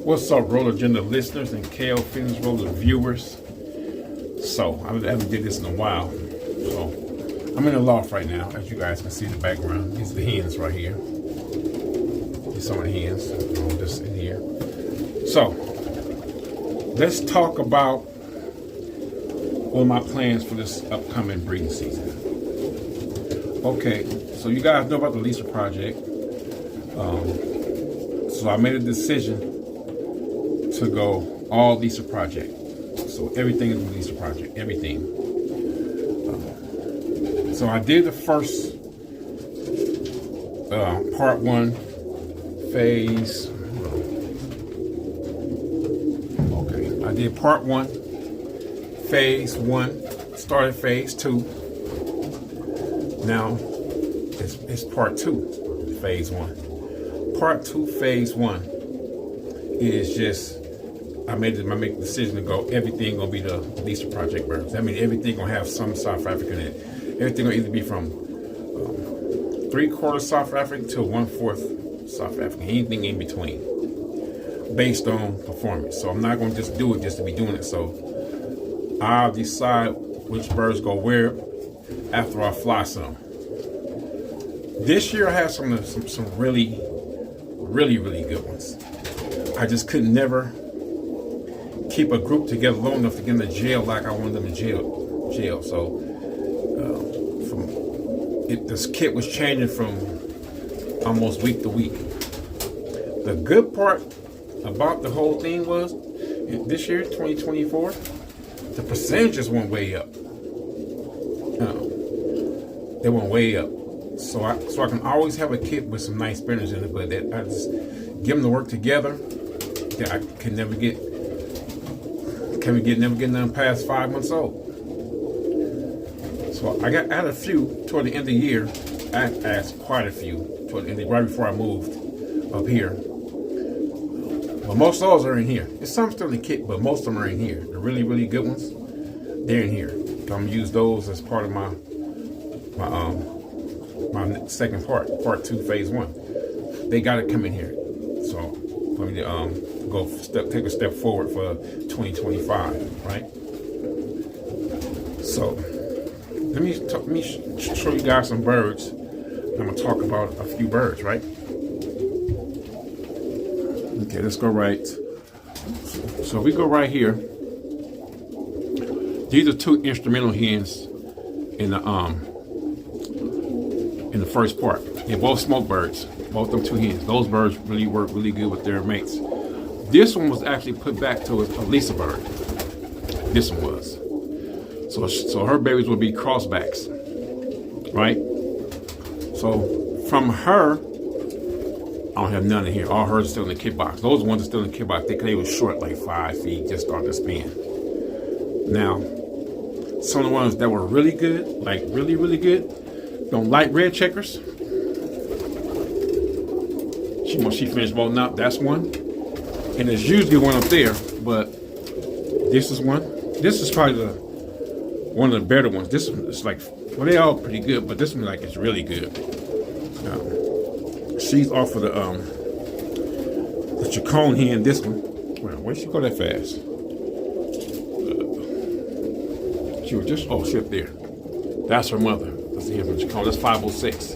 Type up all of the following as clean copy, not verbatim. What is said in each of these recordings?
What's up, Roller Agenda listeners and KO Fitness Roller viewers? So, I haven't did this in a while. So, I'm in the loft right now, as you guys can see in the background. These are the hens right here. These are some of the hens just in here. So, let's talk about what are my plans for this upcoming breeding season. Okay, so you guys know about the L.I.S.A project. So I made a decision to go all L.I.S.A project. So everything is L.I.S.A project, everything. So I did the first part 1 phase. Okay, I did part 1, phase 1, started phase 2. Now it's part 2, phase 1. Part 2, phase 1 is just, I made the decision to go, everything gonna be the L.I.S.A project birds. That means everything gonna have some South African in it. Everything gonna either be from 3/4 South African to 1/4 South African, anything in between, based on performance. So I'm not gonna just do it just to be doing it. So I'll decide which birds go where after I fly some. This year I have some really good ones. I just could never keep a group together long enough to get them to jail like I wanted them to jail. So this kit was changing from almost week to week. The good part about the whole thing was this year, 2024, the percentages went way up. They went way up. So I can always have a kit with some nice spinners in it, but I just give them to work together. I can never get none past 5 months old. So I had a few toward the end of the year. I asked quite a few toward the end, right before I moved up here. But most of those are in here. There's some still in the kit, but most of them are in here. The really good ones, they're in here. I'm gonna use those as part of my second part 2, phase 1. They got to come in here. So let me take a step forward for 2025, right? So let me show you guys some birds. I'm gonna talk about a few birds, right? Okay, let's go right. So we go right here. These are 2 instrumental hens in the first part. They're both smoke birds, both of them 2 hens. Those birds really work really good with their mates. This one was actually put back to a L.I.S.A bird. This one was. So her babies will be crossbacks, right? So from her, I don't have none in here. All hers are still in the kit box. Those ones are still in the kit box. They were short, like 5 feet, just starting to spin. Now, some of the ones that were really good, like really good, don't like red checkers. She finished molding up. That's one. And there's usually one up there, but this is one. This is probably one of the better ones. This one is like, well, they all pretty good, but this one like is really good. She's off of the Chacon hen. This one. Well, where'd she go that fast? She was just she up there. That's her mother. That's the hen from Chacon. That's 506.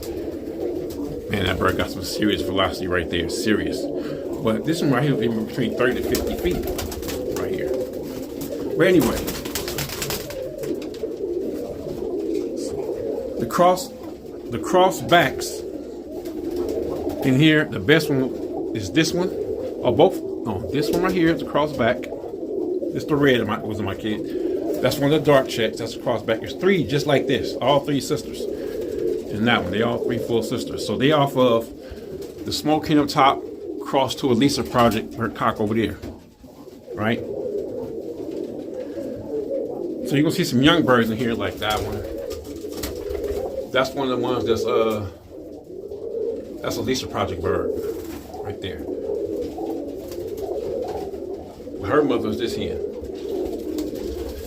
Man, that bird got some serious velocity right there. Serious. But this one right here is between 30 to 50 feet. Right here. But anyway. The cross backs in here, the best one is this one. Or both. No, this one right here is the cross back. This the red was in my kit. That's one of the dark checks. That's the cross back. There's 3 just like this. All 3 sisters. And that one, they all 3 full sisters. So they off of the smoke hen up top, cross to a L.I.S.A project, her cock over there, right? So you're gonna see some young birds in here like that one. That's one of the ones that's a L.I.S.A project bird, right there. Her mother is this hen.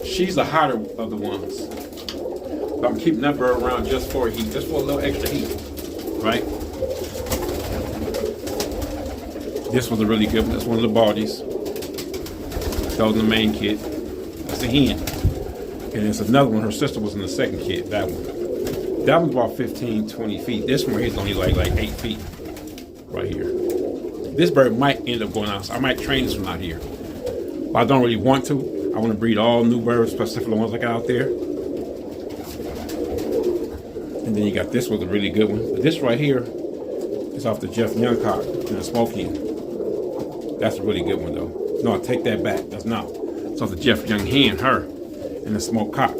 She's the hotter of the ones. I'm keeping that bird around just for heat, just for a little extra heat, right? This was a really good one. That's one of the baldies. That was the main kit. That's a hen. And there's another one. Her sister was in the second kit. That one. That one's about 15, 20 feet. This one is only like 8 feet right here. This bird might end up going out. So I might train this one out here. But I don't really want to. I want to breed all new birds, specifically the ones I got out there. And then you got this was a really good one. But this right here is off the Jeff Young cock and the smoke hen. That's a really good one though. No, I take that back. That's not. It's off the Jeff Young hen, her, and the smoke cock.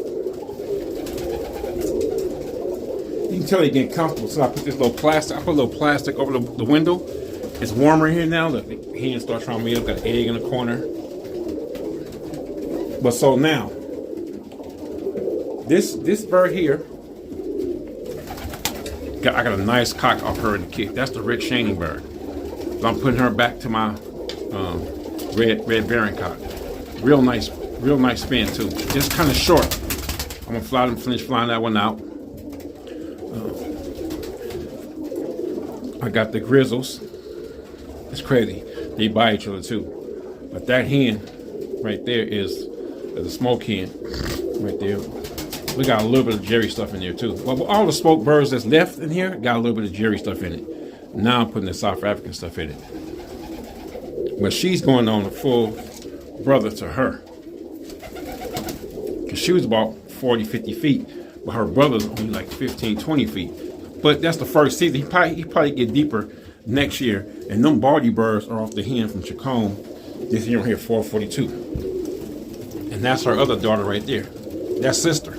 You can tell they're getting comfortable. So I put this little plastic. I put a little plastic over the window. It's warmer here now. The hen starts trying to meet up. Got an egg in the corner. But so now, this bird here, I got a nice cock off her in the kit. That's the Rick Shaney bird. So I'm putting her back to my red Baron cock. Real nice spin too. Just kind of short. I'm gonna finish flying that one out. I got the grizzles. It's crazy. They buy each other too. But that hen right there is the smoke hen right there. We got a little bit of Jerry stuff in there too. Well, all the smoke birds that's left in here got a little bit of Jerry stuff in it. Now I'm putting the South African stuff in it. But she's going on a full brother to her. Because she was about 40, 50 feet. But her brother's only like 15, 20 feet. But that's the first season. He probably get deeper next year. And them baldy birds are off the hen from Chacombe. This year right here, 442. And that's her other daughter right there. That's sister.